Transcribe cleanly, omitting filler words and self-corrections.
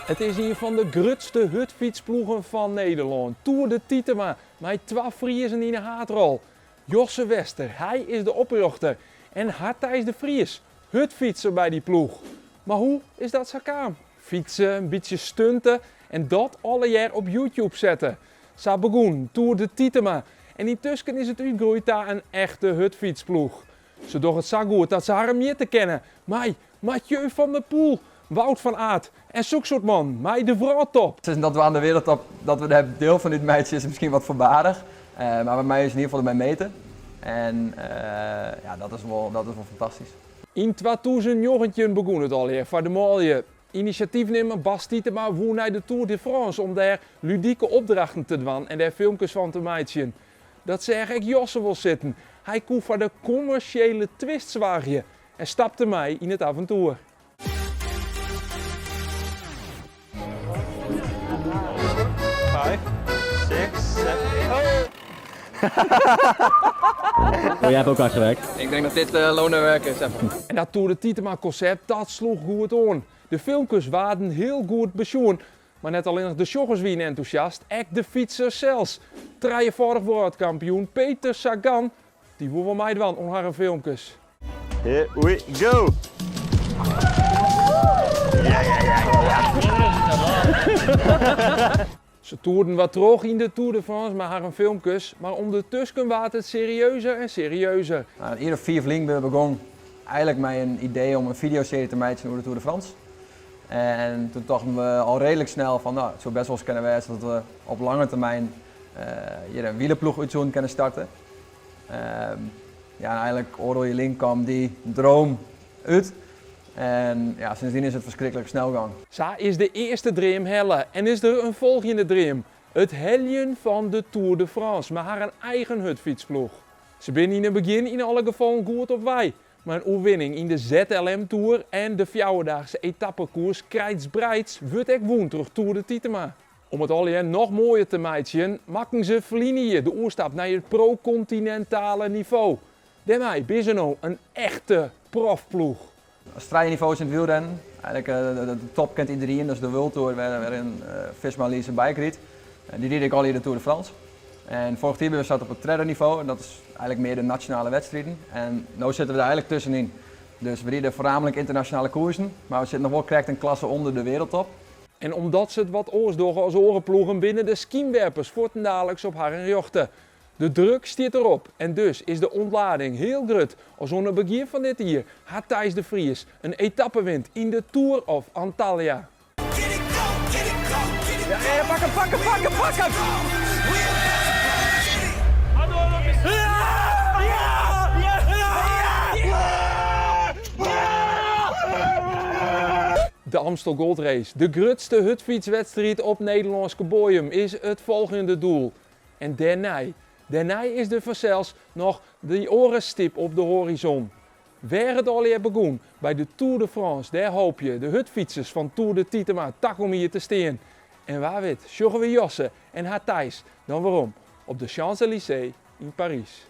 Het is een van de grootste hutfietsploegen van Nederland. Tour de Titema, met 12 Friesen in de haatrol. Josse Wester, hij is de oprichter. En Hartijs de Vries, hutfietser bij die ploeg. Maar hoe is dat zo kaam? Fietsen, een beetje stunten en dat alle jaar op YouTube zetten. Zo begon Tour de Titema. En intussen is het uitgegroeid naar een echte hutfietsploeg. Ze doen het zo goed dat ze haar meer te kennen. Mij, Mathieu van der Poel, Wout van Aert en zoeksoortman, mij de vrouwtop. Sinds dat we aan de wereldtop, dat we de deel van dit meisje is misschien wat voorbarig. Maar bij mij is in ieder geval erbij meten. En ja, dat is wel fantastisch. In 2019 begon het alweer voor de mooie. Initiatiefnemer Bas Tietema woer naar de Tour de France om daar ludieke opdrachten te doen en daar filmpjes van te maken. Dat zeg ik Josse wil zitten. Hij koe voor de commerciële twist zwaarje en stapte mij in het avontuur. Five, six, seven. Oh, jij hebt ook hard gewerkt. Ik denk dat dit lonen werk is. Even. En dat Tour de Titema concept, dat sloeg goed aan. De filmpjes waren heel goed bezoen. Maar net alleen nog de joggers waren enthousiast, ook de fietsers zelfs. 43 wereldkampioen Peter Sagan, die woe wel mij dan om haar filmpjes. Here we go! Ze toerden wat terug in de Tour de France met haar filmpjes, maar ondertussen werd het serieuzer en serieuzer. Ieder 4 vliegen begon eigenlijk met een idee om een videoserie te maken over de Tour de France. En toen dachten we al redelijk snel van, nou, het zou best wel eens kunnen wezen dat we op lange termijn hier een wielerploeg uit zouden kunnen starten. Ja, en eigenlijk Oranje Link kwam die droom uit. En ja, sindsdien is het verschrikkelijk snel gegaan. Zo is de eerste dream helle en is er een volgende dream. Het heljen van de Tour de France, met haar een eigen hutfietsploeg. Ze zijn in het begin in alle gevallen goed op wij. Maar een overwinning in de ZLM Tour en de vrouwendaagse etappekoers Krijtsbreids wordt ook woon terug Tour de Titema. Om het alweer nog mooier te maken, maken ze verliezen de oerstap naar het pro-continentale niveau. Daarmee is er nou een echte profploeg. Strijdniveau is in het wielrennen. Eigenlijk de top kent iedereen, dus de World Tour waarin Visma Lease bike reed. Die reed ik al hier de Tour de France. En vorig jaar zat op het tredderniveau en dat is eigenlijk meer de nationale wedstrijden. En nu zitten we er eigenlijk tussenin. Dus we rijden voornamelijk internationale koersen, maar we zitten nog wel correct een klasse onder de wereldtop. En omdat ze het wat oorsdogen als orenploegen binnen de schienwerpers voorten dadelijks op haar en jochten. De druk stiert erop en dus is de ontlading heel groot als onder het begin van dit jaar Hartijs de Vries een etappe wint in de Tour of Antalya. Ja, pak hem! De Amstel Gold Race, de grootste hutfietswedstrijd op Nederlands bodem, is het volgende doel. En daarna is er vanzelfs nog de orenstip op de horizon. Waar het alweer begon bij de Tour de France, daar hoop je de hutfietsers van Tour de Titema tak om hier te staan. En waar weet, joggen we Josse en Hartijs dan waarom op de Champs-Élysées in Parijs.